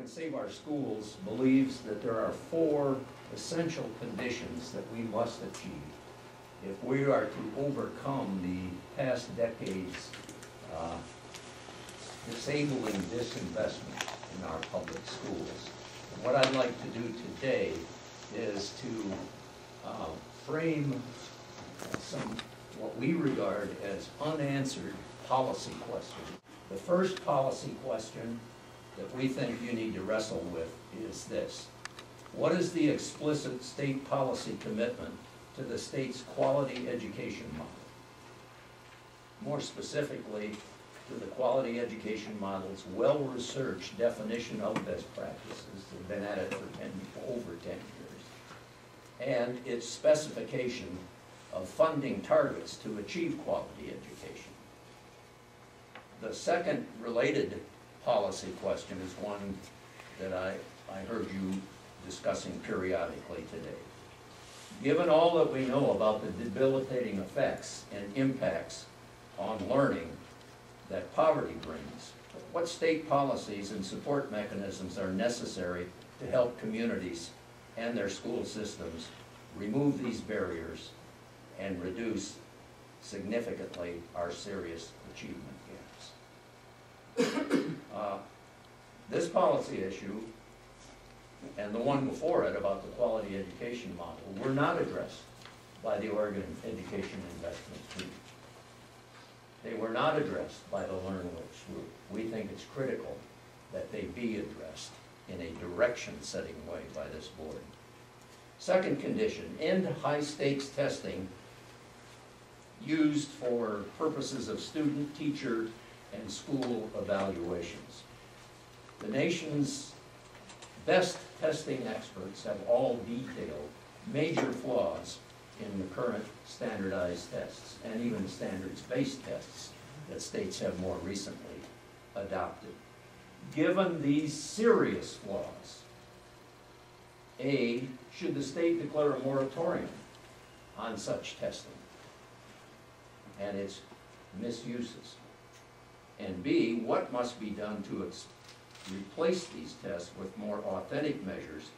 Can Save Our Schools believes that there are 4 essential conditions that we must achieve if we are to overcome the past decades' disabling disinvestment in our public schools. And what I'd like to do today is to frame some what we regard as unanswered policy questions. The first policy question that we think you need to wrestle with is this: what is the explicit state policy commitment to the state's quality education model? More specifically, to the quality education model's well-researched definition of best practices, they've been at it for over 10 years, and its specification of funding targets to achieve quality education. The second related policy question is one that I heard you discussing periodically today. Given all that we know about the debilitating effects and impacts on learning that poverty brings, what state policies and support mechanisms are necessary to help communities and their school systems remove these barriers and reduce significantly our serious achievement gaps? This policy issue and the one before it about the quality education model were not addressed by the Oregon Education Investment Team. They were not addressed by the LearnWorks group. We think it's critical that they be addressed in a direction-setting way by this board. Second condition, end high-stakes testing used for purposes of student, teacher, and school evaluations. The nation's best testing experts have all detailed major flaws in the current standardized tests and even standards-based tests that states have more recently adopted. Given these serious flaws, A, should the state declare a moratorium on such testing and its misuses? And B, what must be done to replace these tests with more authentic measures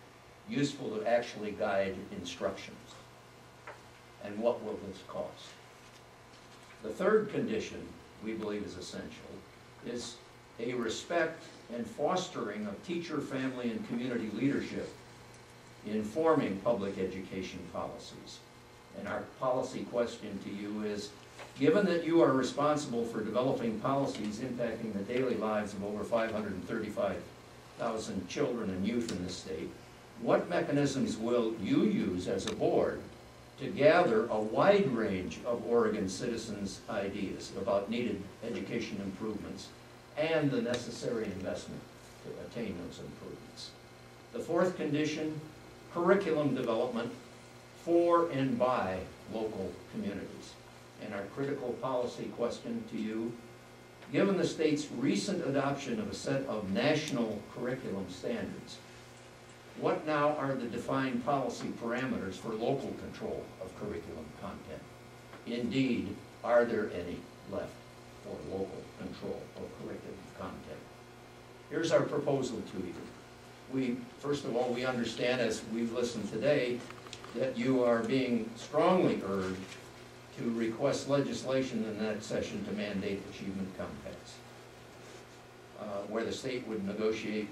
useful to actually guide instructions? And what will this cost? The third condition we believe is essential is a respect and fostering of teacher, family, and community leadership in forming public education policies. And our policy question to you is, given that you are responsible for developing policies impacting the daily lives of over 535,000 children and youth in the state, what mechanisms will you use as a board to gather a wide range of Oregon citizens' ideas about needed education improvements and the necessary investment to attain those improvements? The fourth condition, curriculum development for and by local communities. And our critical policy question to you, given the state's recent adoption of a set of national curriculum standards, what now are the defined policy parameters for local control of curriculum content? Indeed, are there any left for local control of curriculum content? Here's our proposal to you. First of all, we understand, as we've listened today, that you are being strongly urged to request legislation in the next session to mandate achievement compacts, where the state would negotiate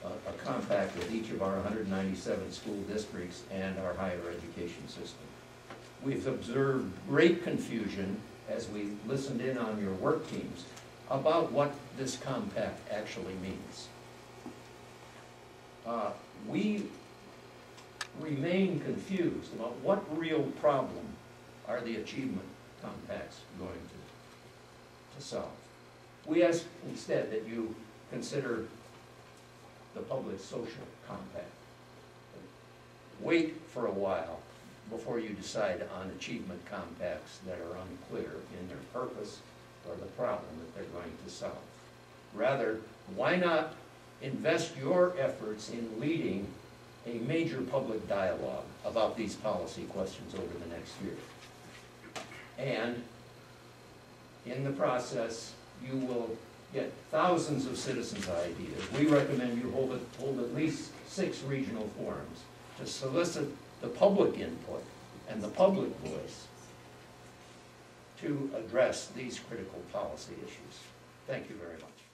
a compact with each of our 197 school districts and our higher education system. We've observed great confusion as we listened in on your work teams about what this compact actually means. We remain confused about what real problem are the achievement compacts going to solve. We ask instead that you consider the public social compact. Wait for a while before you decide on achievement compacts that are unclear in their purpose or the problem that they're going to solve. Rather, why not invest your efforts in leading a major public dialogue about these policy questions over the next year? And in the process, you will get thousands of citizens' ideas. We recommend you hold at least 6 regional forums to solicit the public input and the public voice to address these critical policy issues. Thank you very much.